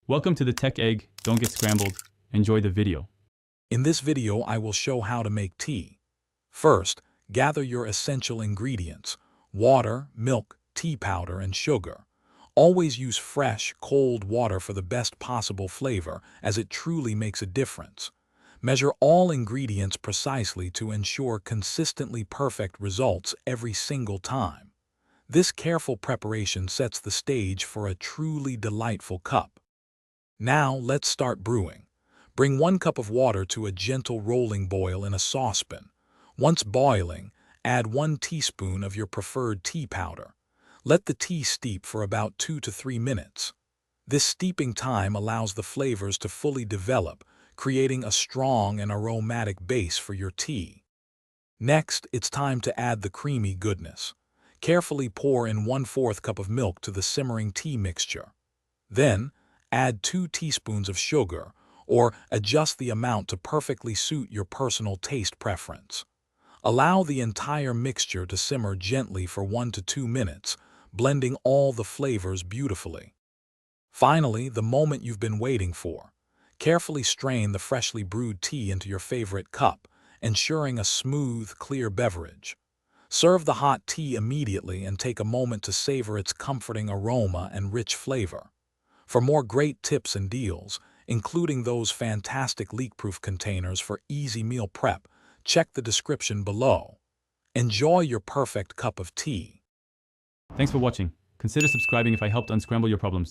Welcome to the Tech Egg. Don't get scrambled. Enjoy the video. In this video, I will show how to make tea. First, gather your essential ingredients: water, milk, tea powder, and sugar. Always use fresh, cold water for the best possible flavor, as it truly makes a difference. Measure all ingredients precisely to ensure consistently perfect results every single time. This careful preparation sets the stage for a truly delightful cup. Now, let's start brewing. Bring 1 cup of water to a gentle rolling boil in a saucepan. Once boiling, add 1 teaspoon of your preferred tea powder. Let the tea steep for about 2 to 3 minutes. This steeping time allows the flavors to fully develop, creating a strong and aromatic base for your tea. Next, it's time to add the creamy goodness. Carefully pour in 1/4 cup of milk to the simmering tea mixture. Then, add 2 teaspoons of sugar, or adjust the amount to perfectly suit your personal taste preference. Allow the entire mixture to simmer gently for 1 to 2 minutes, blending all the flavors beautifully. Finally, the moment you've been waiting for. Carefully strain the freshly brewed tea into your favorite cup, ensuring a smooth, clear beverage. Serve the hot tea immediately and take a moment to savor its comforting aroma and rich flavor. For more great tips and deals, including those fantastic leak-proof containers for easy meal prep, check the description below. Enjoy your perfect cup of tea. Thanks for watching. Consider subscribing if I helped unscramble your problems.